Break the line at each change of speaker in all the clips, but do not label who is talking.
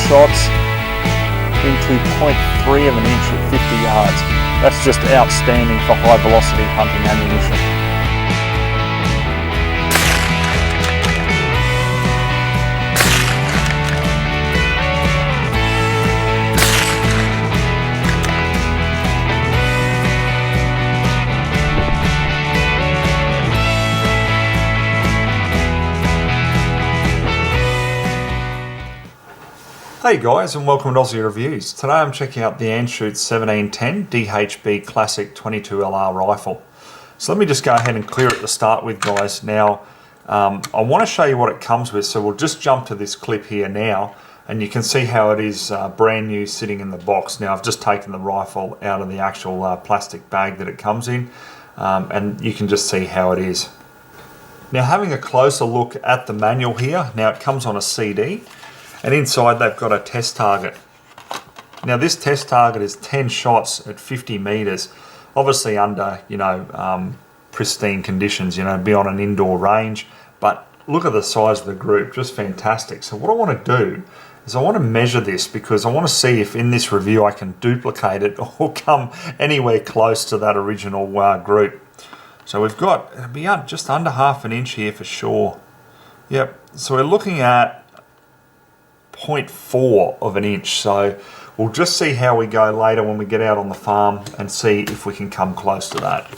shots into 0.3 of an inch at 50 yards. That's just outstanding for high velocity hunting ammunition.
Hey guys, and welcome to Ozzie Reviews. Today I'm checking out the Anschutz 1710 DHB Classic 22LR rifle. So let me just go ahead and clear it to start with, guys. Now, I want to show you what it comes with, so we'll just jump to this clip here now, and you can see how it is brand new sitting in the box. Now I've just taken the rifle out of the actual plastic bag that it comes in, and you can just see how it is. Now, having a closer look at the manual here, now it comes on a CD. And inside they've got a test target. Now this test target is 10 shots at 50 meters, obviously under, pristine conditions, be on an indoor range. But look at the size of the group, just fantastic. So what I want to do is I want to measure this because I want to see if in this review I can duplicate it or come anywhere close to that original group. So we've got, it'll be just under half an inch here for sure. Yep, so we're looking at 0.4 of an inch, so we'll just see how we go later when we get out on the farm and see if we can come close to that.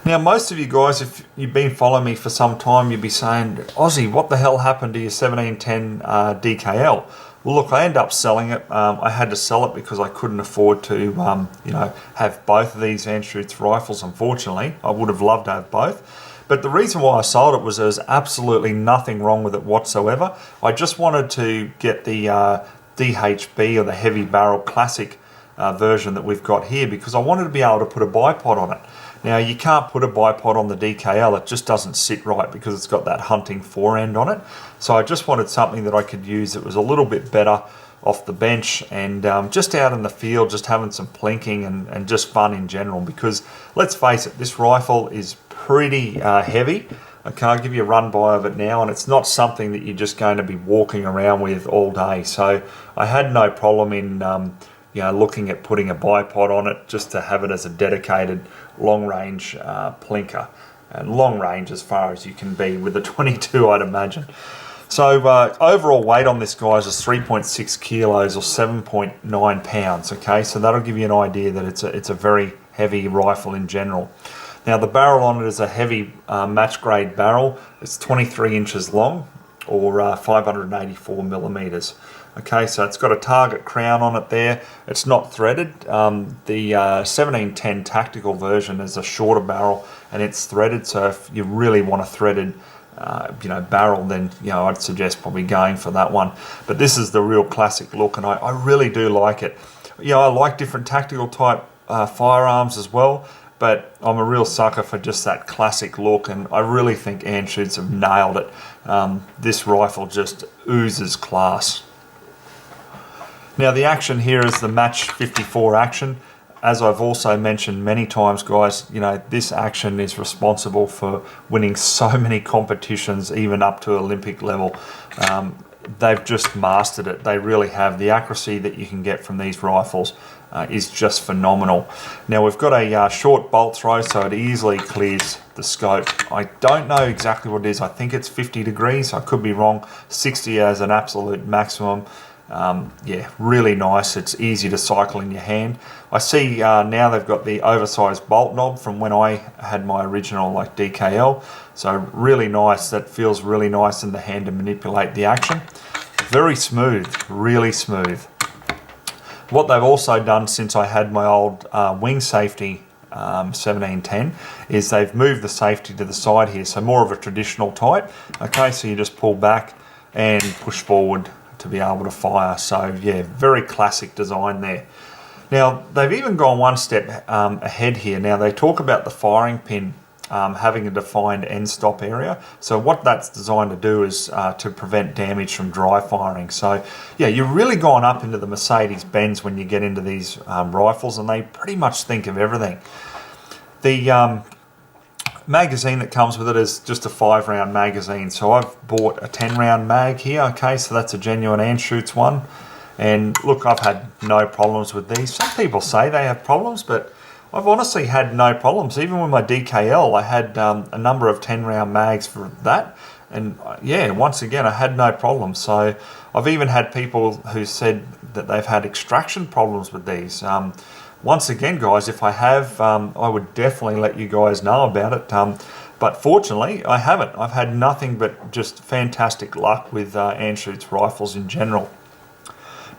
Now, most of you guys, if you've been following me for some time, you'd be saying, Ozzie, what the hell happened to your 1710 DKL? Well, look, I ended up selling it. I had to sell it because I couldn't afford to have both of these Anschutz rifles, unfortunately. I would have loved to have both. But the reason why I sold it was there was absolutely nothing wrong with it whatsoever. I just wanted to get the DHB, or the heavy barrel classic version that we've got here, because I wanted to be able to put a bipod on it. Now, you can't put a bipod on the DKL, it just doesn't sit right because it's got that hunting forend on it. So I just wanted something that I could use that was a little bit better off the bench and just out in the field, just having some plinking and just fun in general, because let's face it, this rifle is pretty heavy. Okay, I'll give you a run by of it now, and it's not something that you're just going to be walking around with all day. So I had no problem in looking at putting a bipod on it just to have it as a dedicated long range plinker, and long range as far as you can be with a 22, I'd imagine. So overall weight on this, guys, is 3.6 kilos or 7.9 pounds. Okay, so that'll give you an idea that it's a very heavy rifle in general. Now, the barrel on it is a heavy match grade barrel. It's 23 inches long, or 584 millimeters. Okay, so it's got a target crown on it there. It's not threaded. The 1710 tactical version is a shorter barrel and it's threaded. So if you really want a threaded barrel, then I'd suggest probably going for that one. But this is the real classic look, and I really do like it. I like different tactical type firearms as well, but I'm a real sucker for just that classic look, and I really think Anschutz have nailed it. This rifle just oozes class. Now, the action here is the match 54 action. As I've also mentioned many times, guys, this action is responsible for winning so many competitions, even up to Olympic level. They've just mastered it. They really have. The accuracy that you can get from these rifles is just phenomenal. Now, we've got a short bolt throw, so it easily clears the scope. I don't know exactly what it is. I think it's 50 degrees. I could be wrong. 60 as an absolute maximum. Really nice. It's easy to cycle in your hand. I see now they've got the oversized bolt knob from when I had my original DKL. So really nice. That feels really nice in the hand to manipulate the action. Very smooth, really smooth. What they've also done since I had my old wing safety 1710 is they've moved the safety to the side here, so more of a traditional type. Okay, so you just pull back and push forward to be able to fire. So yeah, very classic design there. Now, they've even gone one step ahead here. Now, they talk about the firing pin having a defined end stop area. So what that's designed to do is to prevent damage from dry firing. So yeah, you're really going up into the Mercedes-Benz when you get into these rifles, and they pretty much think of everything. The magazine that comes with it is just a 5-round magazine. So I've bought a 10-round mag here. Okay, so that's a genuine Anschutz one. And look, I've had no problems with these. Some people say they have problems, but I've honestly had no problems. Even with my DKL, I had a number of 10-round mags for that. And yeah, once again, I had no problems. So I've even had people who said that they've had extraction problems with these. Once again, guys, if I have, I would definitely let you guys know about it. But fortunately, I haven't. I've had nothing but just fantastic luck with Anschutz rifles in general.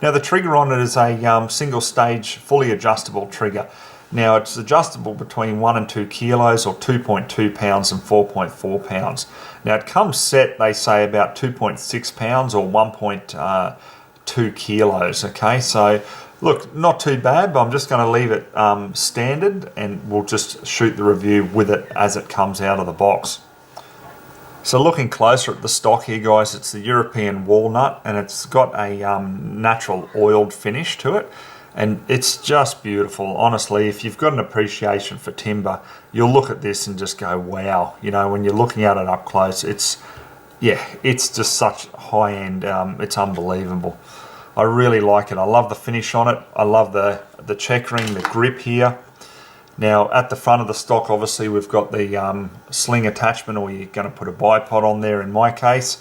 Now, the trigger on it is a single stage, fully adjustable trigger. Now, it's adjustable between 1 and 2 kilos, or 2.2 pounds and 4.4 pounds. Now, it comes set, they say, about 2.6 pounds or 1.2 kilos. Okay, so look, not too bad, but I'm just going to leave it standard, and we'll just shoot the review with it as it comes out of the box. So looking closer at the stock here, guys, it's the European walnut, and it's got a natural oiled finish to it, and it's just beautiful. Honestly, if you've got an appreciation for timber, you'll look at this and just go, wow. You know, when you're looking at it up close, it's just such high end. It's unbelievable. I really like it. I love the finish on it. I love the checkering, the grip here. Now, at the front of the stock, obviously, we've got the sling attachment, or you're going to put a bipod on there in my case.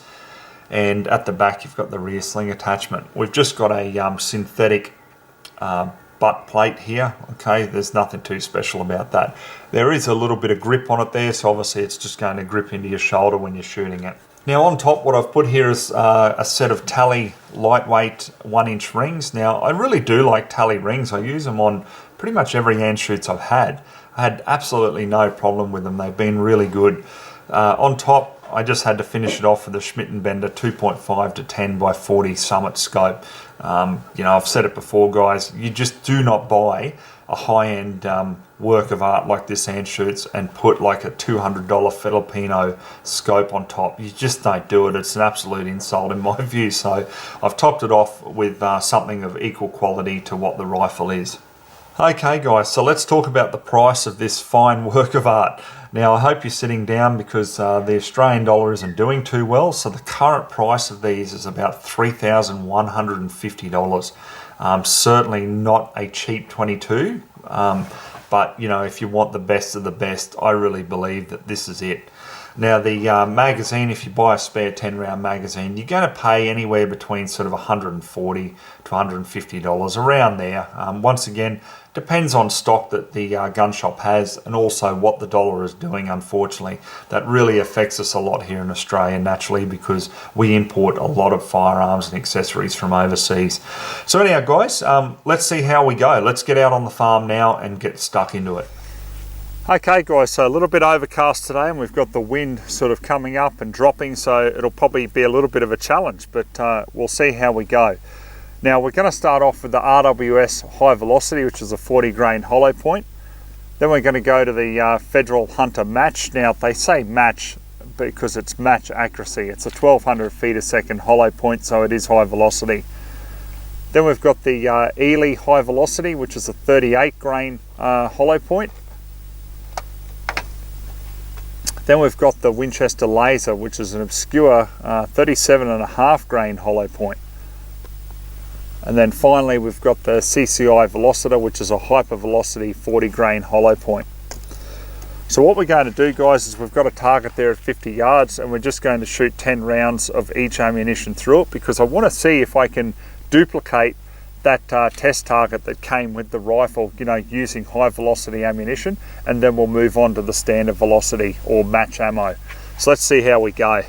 And at the back, you've got the rear sling attachment. We've just got a synthetic butt plate here. Okay, there's nothing too special about that. There is a little bit of grip on it there, so obviously it's just going to grip into your shoulder when you're shooting it. Now, on top, what I've put here is a set of Tally lightweight 1-inch rings. Now, I really do like Tally rings. I use them on pretty much every Anschutz I've had. I had absolutely no problem with them. They've been really good. On top, I just had to finish it off with a Schmidt & Bender 2.5 to 10 by 40 Summit scope. You know, I've said it before, guys, you just do not buy a high-end work of art like this Anschutz and put like a $200 Filipino scope on top. You just don't do it. It's an absolute insult in my view. So I've topped it off with something of equal quality to what the rifle is. Okay, guys, so let's talk about the price of this fine work of art. Now, I hope you're sitting down, because the Australian dollar isn't doing too well. So the current price of these is about $3,150. Certainly not a cheap 22, but you know, if you want the best of the best, I really believe that this is it. Now, the magazine, if you buy a spare 10-round magazine, you're going to pay anywhere between sort of $140 to $150, around there. Once again, depends on stock that the gun shop has, and also what the dollar is doing, unfortunately. That really affects us a lot here in Australia, naturally, because we import a lot of firearms and accessories from overseas. So anyhow, guys, let's see how we go. Let's get out on the farm now and get stuck into it. Okay, guys, so a little bit overcast today, and we've got the wind sort of coming up and dropping, so it'll probably be a little bit of a challenge, but we'll see how we go. Now, we're going to start off with the RWS High Velocity, which is a 40 grain hollow point. Then we're going to go to the Federal Hunter Match. Now, they say match because it's match accuracy. It's a 1200 feet a second hollow point, so it is high velocity. Then we've got the Eley High Velocity, which is a 38 grain hollow point. Then we've got the Winchester Laser, which is an obscure 37.5 grain hollow point. And then finally we've got the CCI Velocitor, which is a hypervelocity 40 grain hollow point. So what we're going to do, guys, is we've got a target there at 50 yards, and we're just going to shoot 10 rounds of each ammunition through it, because I want to see if I can duplicate that test target that came with the rifle, you know, using high velocity ammunition, and then we'll move on to the standard velocity or match ammo. So let's see how we go.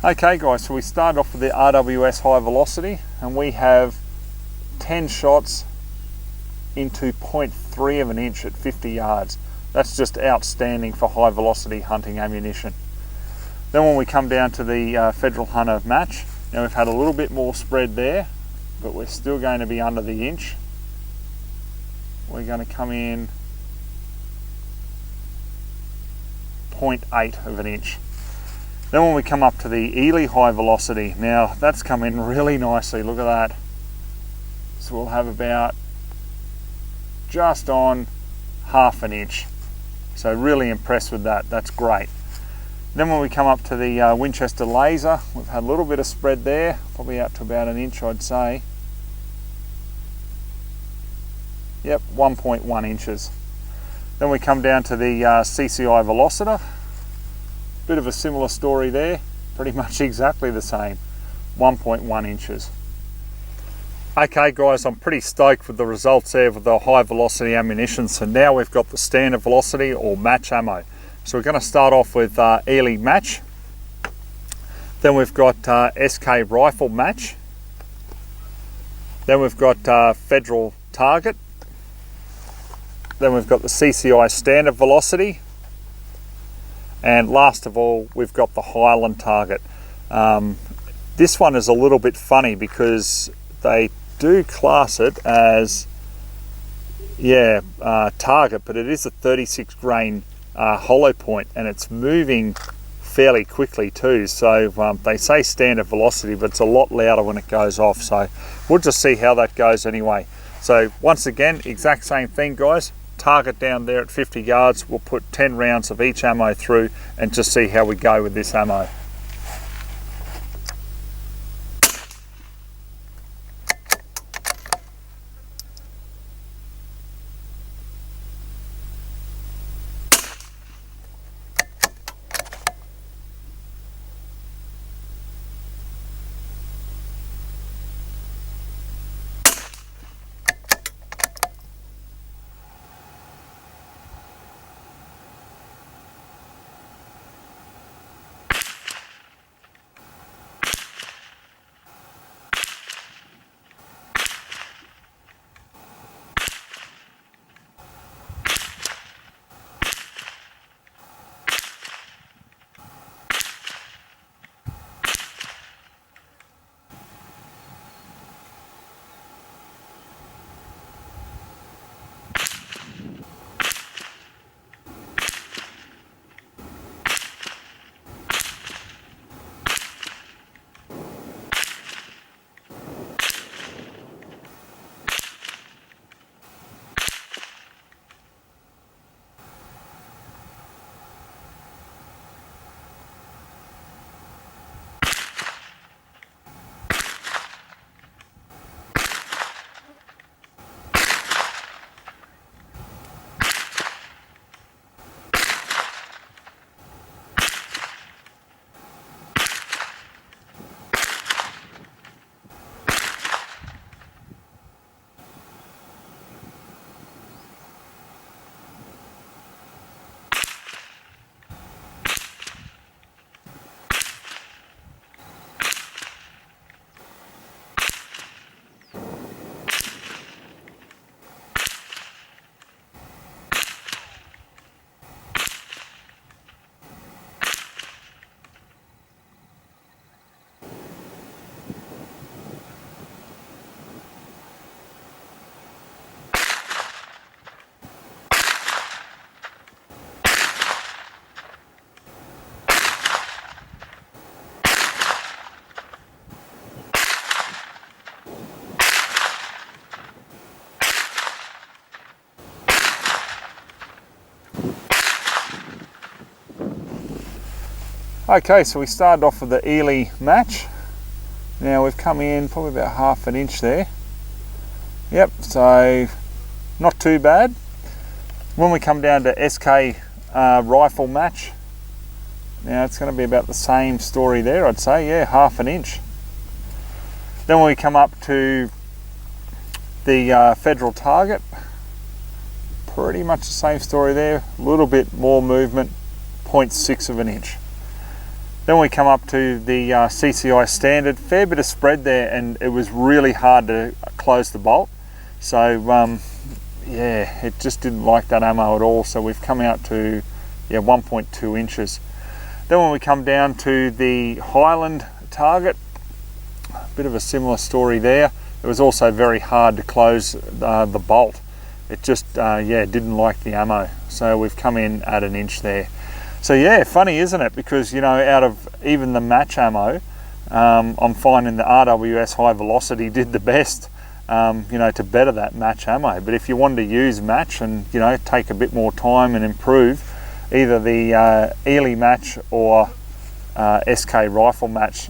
Okay guys, so we started off with the RWS High Velocity and we have 10 shots into 0.3 of an inch at 50 yards. That's just outstanding for high velocity hunting ammunition. Then when we come down to the Federal Hunter match, now we've had a little bit more spread there, but we're still going to be under the inch. We're going to come in 0.8 of an inch. Then when we come up to the Eley High Velocity, now that's come in really nicely, look at that. So we'll have about just on half an inch. So really impressed with that, that's great. Then when we come up to the Winchester Laser, we've had a little bit of spread there, probably out to about an inch I'd say. Yep, 1.1 inches. Then we come down to the CCI Velocitor. Bit of a similar story there, pretty much exactly the same, 1.1 inches. Okay guys, I'm pretty stoked with the results there with the high velocity ammunition. So now we've got the standard velocity or match ammo. So we're going to start off with Eley match. Then we've got SK rifle match. Then we've got federal target. Then we've got the CCI Standard velocity. And last of all, we've got the Highland target. This one is a little bit funny because they do class it as, target, but it is a 36 grain hollow point and it's moving fairly quickly too. So they say standard velocity, but it's a lot louder when it goes off. So we'll just see how that goes anyway. So once again, exact same thing guys. Target down there at 50 yards, we'll put 10 rounds of each ammo through and just see how we go with this ammo. Okay, so we started off with the Eley match. Now we've come in probably about half an inch there. Yep, so not too bad. When we come down to SK rifle match, now it's going to be about the same story there, I'd say, yeah, half an inch. Then when we come up to the federal target, pretty much the same story there, a little bit more movement, 0.6 of an inch. Then we come up to the CCI Standard, fair bit of spread there, and it was really hard to close the bolt. So yeah, it just didn't like that ammo at all. So we've come out to 1.2 inches. Then when we come down to the Highland target, a bit of a similar story there. It was also very hard to close the bolt. It just didn't like the ammo. So we've come in at 1 inch there. So yeah, funny, isn't it? Because, you know, out of even the match ammo, I'm finding the RWS High Velocity did the best, to better that match ammo. But if you wanted to use match and, take a bit more time and improve, either the Eley match or SK rifle match,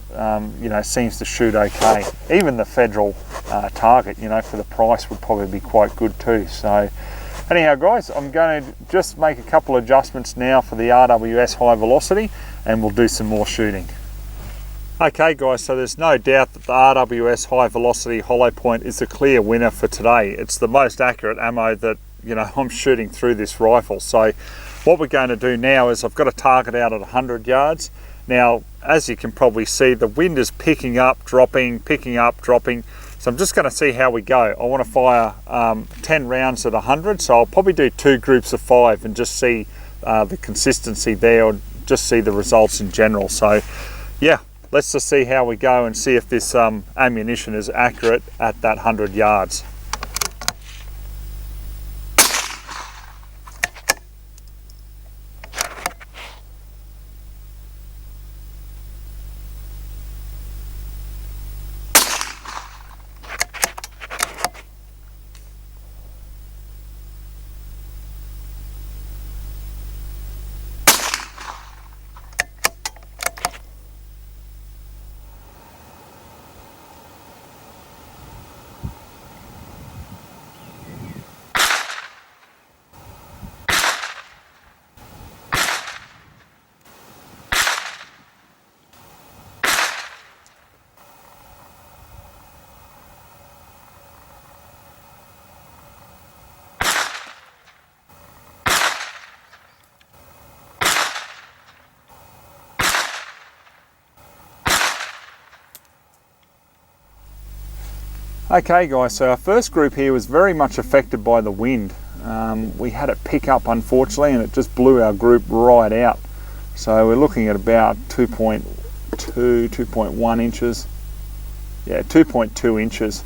seems to shoot okay. Even the Federal target, for the price would probably be quite good too. So anyhow guys, I'm going to just make a couple of adjustments now for the RWS High Velocity, and we'll do some more shooting. Okay guys, so there's no doubt that the RWS High Velocity hollow point is the clear winner for today. It's the most accurate ammo that I'm shooting through this rifle. So what we're going to do now is I've got a target out at 100 yards. Now, as you can probably see, the wind is picking up, dropping, picking up, dropping. So I'm just going to see how we go. I want to fire 10 rounds at 100, so I'll probably do 2 groups of 5 and just see the consistency there, or just see the results in general. So yeah, let's just see how we go and see if this ammunition is accurate at that 100 yards. Okay guys, so our first group here was very much affected by the wind. We had it pick up unfortunately, and it just blew our group right out. So we're looking at about 2.2, 2.1 inches. Yeah, 2.2 inches.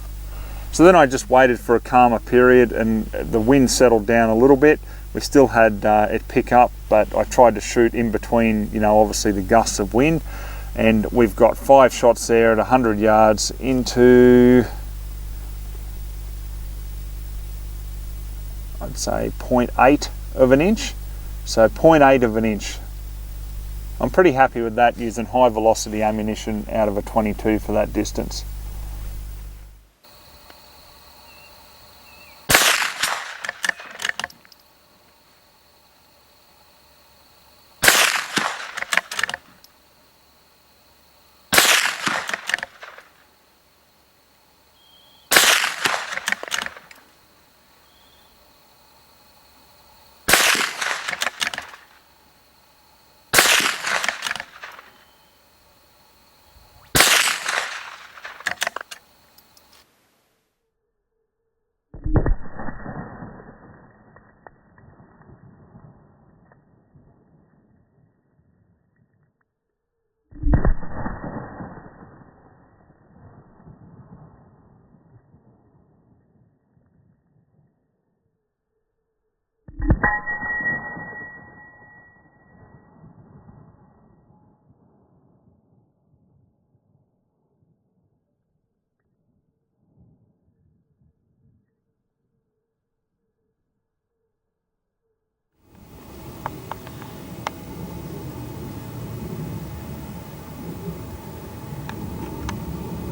So then I just waited for a calmer period, and the wind settled down a little bit. We still had it pick up, but I tried to shoot in between, obviously the gusts of wind. And we've got 5 shots there at 100 yards into, I'd say 0.8 of an inch. So 0.8 of an inch. I'm pretty happy with that, using high velocity ammunition out of a 22 for that distance.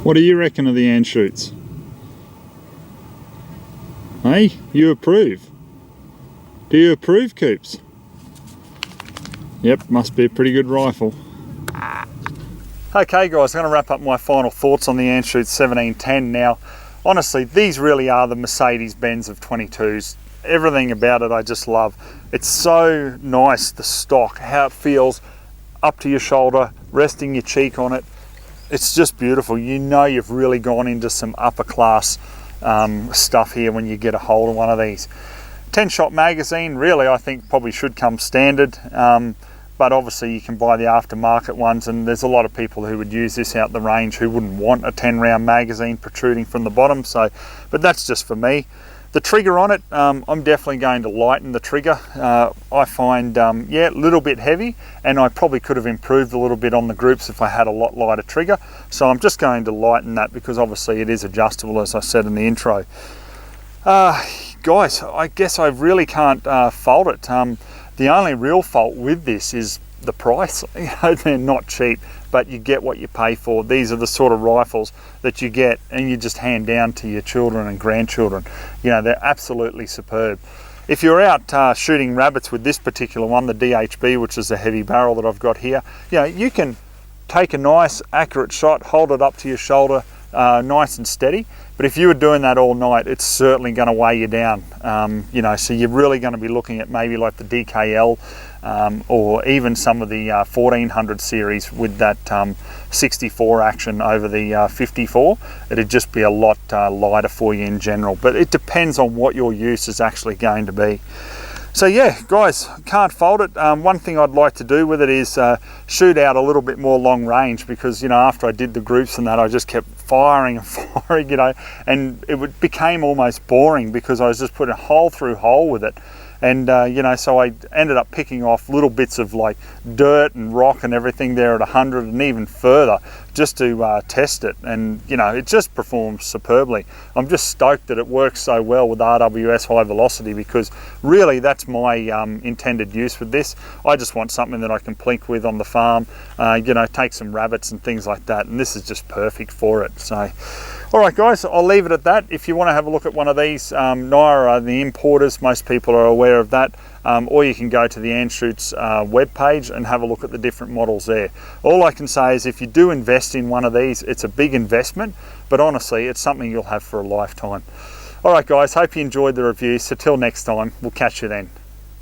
What do you reckon of the Anschutz? Hey, you approve? Do you approve, Coops? Yep, must be a pretty good rifle. Okay guys, I'm going to wrap up my final thoughts on the Anschutz 1710 now. Honestly, these really are the Mercedes-Benz of 22s. Everything about it I just love. It's so nice, the stock, how it feels up to your shoulder, resting your cheek on it. It's just beautiful. You know you've really gone into some upper class stuff here when you get a hold of one of these. 10-shot magazine, really, I think probably should come standard, but obviously you can buy the aftermarket ones, and there's a lot of people who would use this out the range who wouldn't want a 10-round magazine protruding from the bottom. So, but that's just for me. The trigger on it, I'm definitely going to lighten the trigger. I find, yeah, a little bit heavy, and I probably could have improved a little bit on the groups if I had a lot lighter trigger. So I'm just going to lighten that because obviously it is adjustable, as I said in the intro. Guys, I guess I really can't fault it. The only real fault with this is the price. You know, they're not cheap, but you get what you pay for. These are the sort of rifles that you get and you just hand down to your children and grandchildren. You know, they're absolutely superb. If you're out shooting rabbits with this particular one, the DHB, which is the heavy barrel that I've got here, you know, you can take a nice accurate shot, hold it up to your shoulder, nice and steady. But if you were doing that all night, it's certainly going to weigh you down. You know, so you're really going to be looking at maybe like the DKL or even some of the 1400 series with that 64 action over the 54. It'd just be a lot lighter for you in general. But it depends on what your use is actually going to be. So yeah, guys, can't fault it. One thing I'd like to do with it is shoot out a little bit more long range, because, you know, after I did the groups and that, I just kept firing and firing, you know, and it became almost boring because I was just putting hole through hole with it. And, you know, so I ended up picking off little bits of like dirt and rock and everything there at 100 and even further just to test it. And, you know, it just performs superbly. I'm just stoked that it works so well with RWS High Velocity, because really that's my intended use with this. I just want something that I can plink with on the farm, you know, take some rabbits and things like that. And this is just perfect for it. So, all right, guys, I'll leave it at that. If you want to have a look at one of these, Naira are the importers. Most people are aware of that. Or you can go to the Anschutz webpage and have a look at the different models there. All I can say is if you do invest in one of these, it's a big investment, but honestly, it's something you'll have for a lifetime. All right, guys, hope you enjoyed the review. So till next time, we'll catch you then.